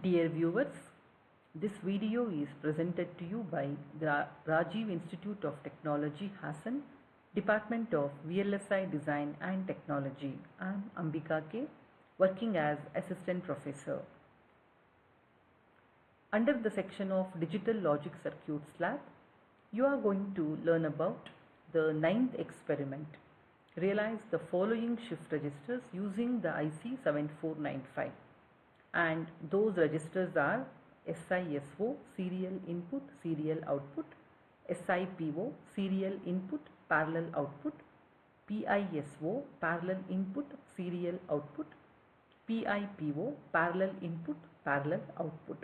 Dear viewers, this video is presented to you by the Rajiv Institute of Technology, Hassan, Department of VLSI Design and Technology. I am Ambika K, working as Assistant Professor. Under the section of Digital Logic Circuits Lab, you are going to learn about the 9th experiment. Realize the following shift registers using the IC 7495. And those registers are SISO, serial input, serial output, SIPO, serial input, parallel output, PISO, parallel input, serial output, PIPO, parallel input, parallel output.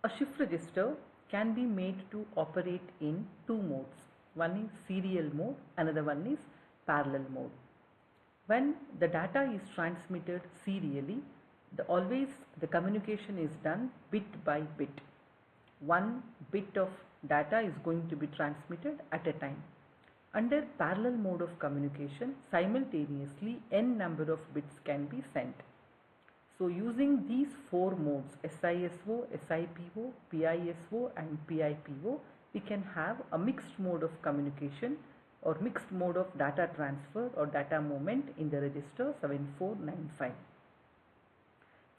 A shift register can be made to operate in two modes. One is serial mode, another one is parallel mode. When the data is transmitted serially, always the communication is done bit by bit. One bit of data is going to be transmitted at a time. Under parallel mode of communication, simultaneously n number of bits can be sent. So using these four modes, SISO, SIPO, PISO and PIPO, we can have a mixed mode of communication or mixed mode of data transfer or data movement in the register 7495.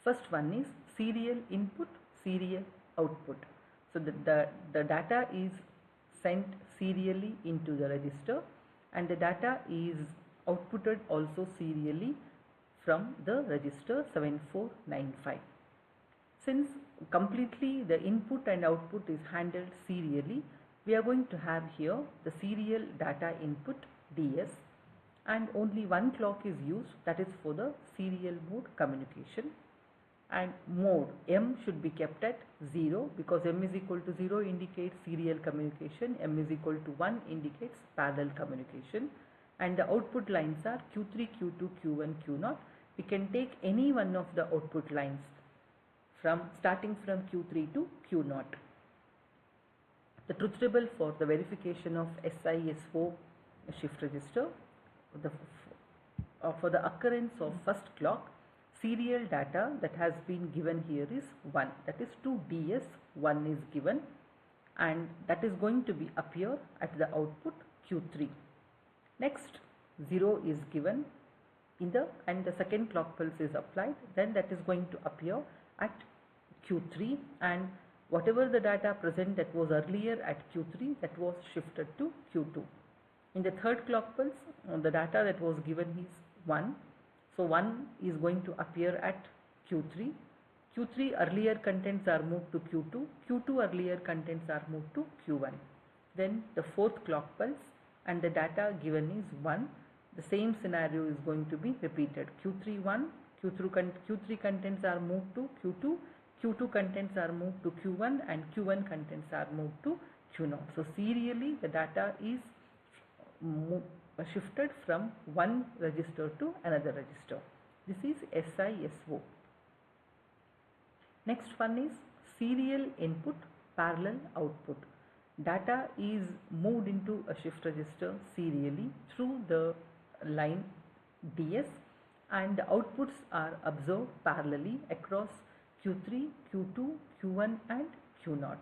First one is serial input, serial output. So the data is sent serially into the register and the data is outputted also serially from the register 7495. Since completely the input and output is handled serially, we are going to have here the serial data input DS, and only one clock is used, that is for the serial mode communication. And mode M should be kept at 0 because M is equal to 0 indicates serial communication, M is equal to 1 indicates parallel communication, and the output lines are Q3, Q2, Q1, Q0. We can take any one of the output lines starting from Q3 to Q0. The truth table for the verification of SISO shift register, for the occurrence of first clock, serial data that has been given here is 1, that is 2 DS, 1 is given, and that is going to be appear at the output Q3. Next 0 is given and the second clock pulse is applied, then that is going to appear at Q3, and whatever the data present that was earlier at Q3, that was shifted to Q2. In the third clock pulse, the data that was given is 1. So 1 is going to appear at Q3. Q3 earlier contents are moved to Q2. Q2 earlier contents are moved to Q1. Then the fourth clock pulse and the data given is 1. The same scenario is going to be repeated. Q3 1, Q3 contents are moved to Q2. Q2 contents are moved to Q1 and Q1 contents are moved to Q0. So serially the data is shifted from one register to another register. This is SISO. Next one is serial input, parallel output. Data is moved into a shift register serially through the line DS and the outputs are observed parallelly across Q3, Q2, Q1 and Q0.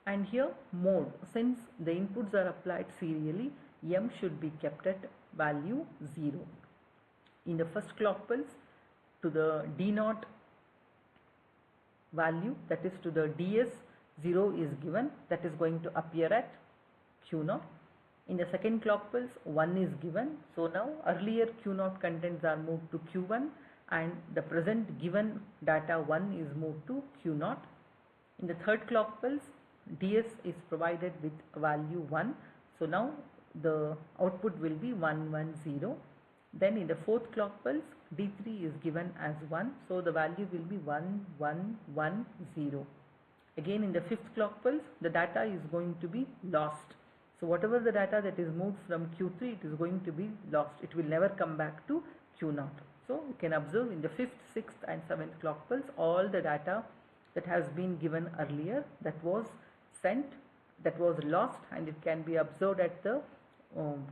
And here mode, since the inputs are applied serially, M should be kept at value 0. In the first clock pulse, to the D0 value, that is to the DS, 0 is given, that is going to appear at Q0. In the second clock pulse, 1 is given. So now earlier Q0 contents are moved to Q1 and the present given data 1 is moved to Q0. In the third clock pulse, DS is provided with value 1. So now the output will be 110. Then in the fourth clock pulse, D3 is given as 1. So the value will be 1110. Again in the fifth clock pulse, the data is going to be lost. So whatever the data that is moved from Q3, it is going to be lost. It will never come back to Q0. So you can observe in the 5th, 6th and 7th clock pulse, all the data that has been given earlier that was sent, that was lost, and it can be observed at the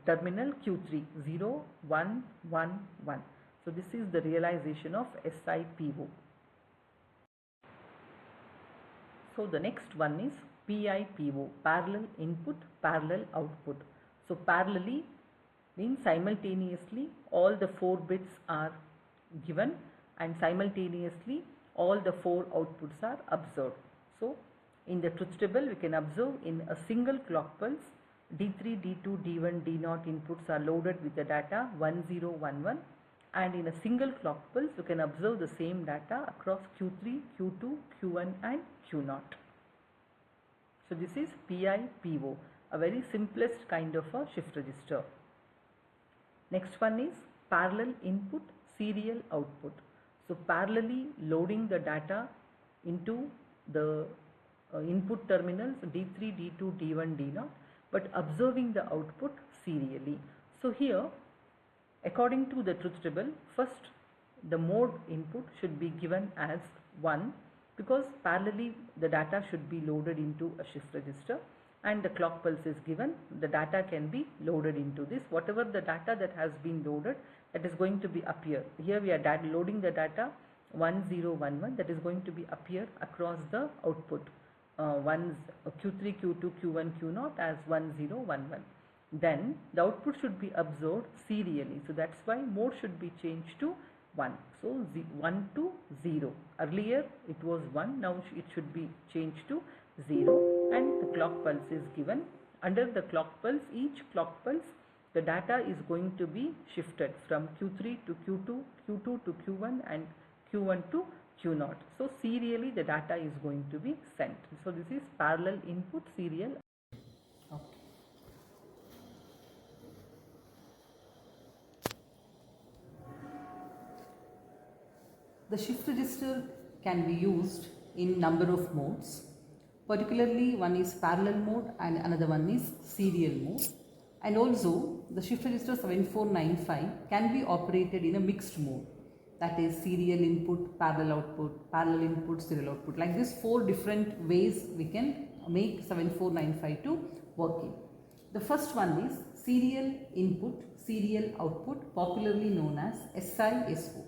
terminal Q3 0 1 1 1. So this is the realization of SIPO. So the next one is PIPO, parallel input, parallel output. So parallelly means simultaneously all the 4 bits are given and simultaneously all the 4 outputs are observed. So in the truth table we can observe in a single clock pulse D3, D2, D1, D0 inputs are loaded with the data 1011, and in a single clock pulse you can observe the same data across Q3, Q2, Q1 and Q0. So this is PIPO, a very simplest kind of a shift register. Next one is parallel input, serial output. So parallelly loading the data into the input terminals D3, D2, D1, D0, but observing the output serially. So here, according to the truth table, first the mode input should be given as 1, because parallelly the data should be loaded into a shift register, and the clock pulse is given, the data can be loaded into this. Whatever the data that has been loaded, that is going to be appear. Here we are loading the data 1011, that is going to be appear across the output Q3, Q2, Q1, Q0 as 1011. Then the output should be observed serially. So that's why mode should be changed to 1. So 1 to 0. Earlier it was 1, now it should be changed to 0, and the clock pulse is given. Under the clock pulse, each clock pulse, the data is going to be shifted from Q3 to Q2, Q2 to Q1 and Q1 to Q0. So serially the data is going to be sent. So this is parallel input, serial. Okay. The shift register can be used in number of modes. Particularly one is parallel mode and another one is serial mode. And also the shift register 7495 can be operated in a mixed mode, that is serial input, parallel output, parallel input, serial output. Like this 4 different ways we can make 7495 to work in. The first one is serial input, serial output, popularly known as SISO.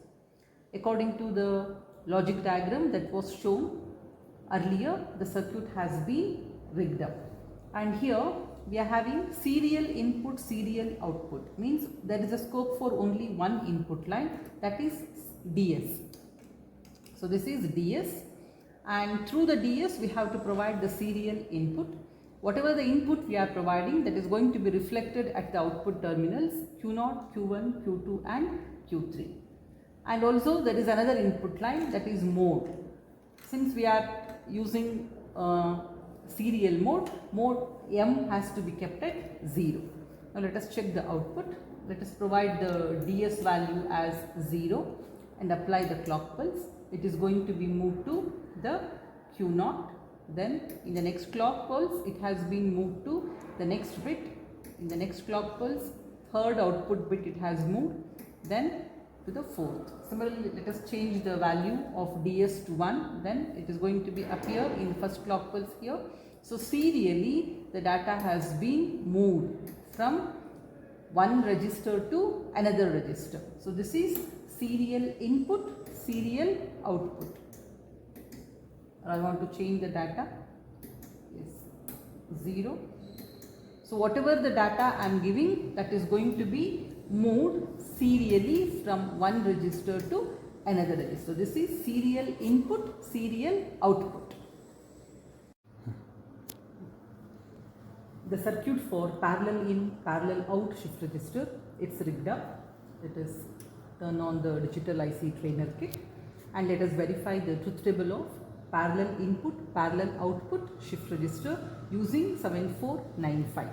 According to the logic diagram that was shown earlier, the circuit has been rigged up, and here we are having serial input, serial output, means there is a scope for only one input line, that is DS. So this is DS, and through the DS we have to provide the serial input. Whatever the input we are providing, that is going to be reflected at the output terminals Q0, Q1, Q2 and Q3. And also there is another input line, that is mode. Since we are using serial mode, mode M has to be kept at 0. Now let us check the output. Let us provide the DS value as 0 and apply the clock pulse. It is going to be moved to the Q0. Then in the next clock pulse it has been moved to the next bit. In the next clock pulse, third output bit it has moved, then to the fourth. Similarly, let us change the value of DS to 1, then it is going to be appear in first clock pulse here. So serially the data has been moved from one register to another register. So this is serial input, serial output. I want to change the data, yes, 0. So whatever the data I am giving, that is going to be moved serially from one register to another register. This is serial input, serial output. The circuit for parallel in, parallel out shift register, it's rigged up. Let us turn on the digital IC trainer kit and let us verify the truth table of parallel input, parallel output shift register using 7495.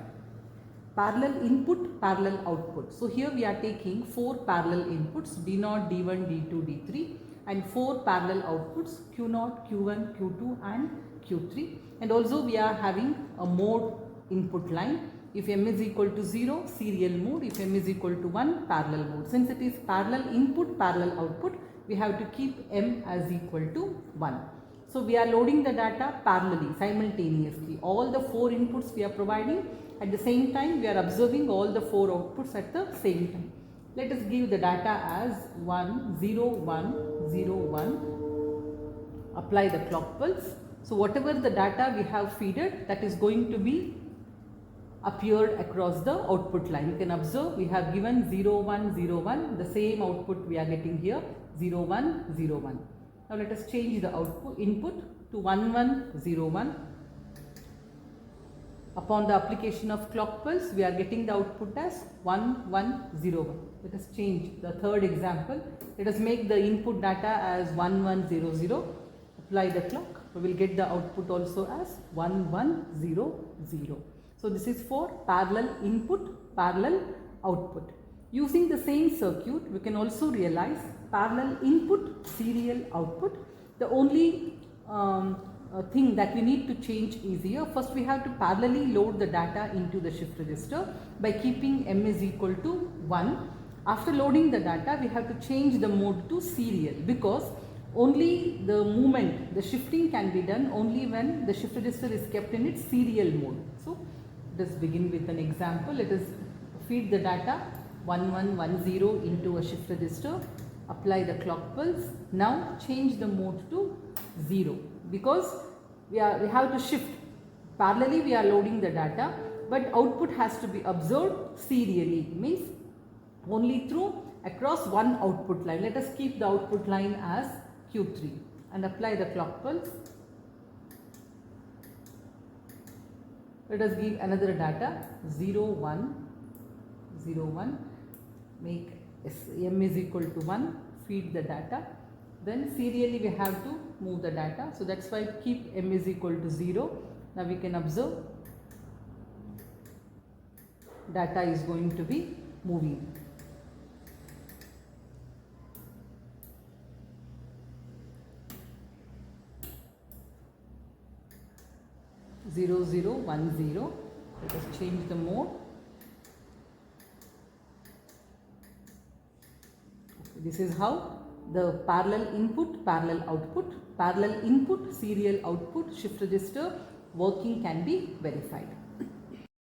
Parallel input, parallel output. So here we are taking 4 parallel inputs D0, D1, D2, D3 and 4 parallel outputs Q0, Q1, Q2 and Q3, and also we are having a mode input line. If M is equal to 0, serial mode. If M is equal to 1, parallel mode. Since it is parallel input, parallel output, we have to keep M as equal to 1. So we are loading the data parallelly, simultaneously. All the 4 inputs we are providing, at the same time we are observing all the 4 outputs at the same time. Let us give the data as 1 0 1 0 1. Apply the clock pulse. So whatever the data we have fed, that is going to be appeared across the output line. You can observe we have given 0 1 0 1, the same output we are getting here 0 1 0 1. Now let us change the output input to 1 1 0 1. Upon the application of clock pulse, we are getting the output as 1 1 0 1. Let us change the third example. Let us make the input data as 1 1 0 0. Apply the clock. We will get the output also as 1 1 0 0. So this is for parallel input, parallel output. Using the same circuit, we can also realize parallel input, serial output. The only thing that we need to change is here. First we have to parallelly load the data into the shift register by keeping m is equal to 1. After loading the data, we have to change the mode to serial, because only the movement, the shifting can be done only when the shift register is kept in its serial mode. So let us begin with an example. Let us feed the data 1110 into a shift register. Apply the clock pulse. Now change the mode to 0, because we have to shift. Parallelly we are loading the data, but output has to be observed serially, means only through across one output line. Let us keep the output line as Q3 and apply the clock pulse. Let us give another data 0 1 0 1. Make m is equal to 1. Feed the data. Then serially we have to move the data. So that's why keep m is equal to 0. Now we can observe data is going to be moving. Zero zero 1 0. Let us change the mode. Okay, this is how the parallel input, parallel output, parallel input, serial output, shift register working can be verified.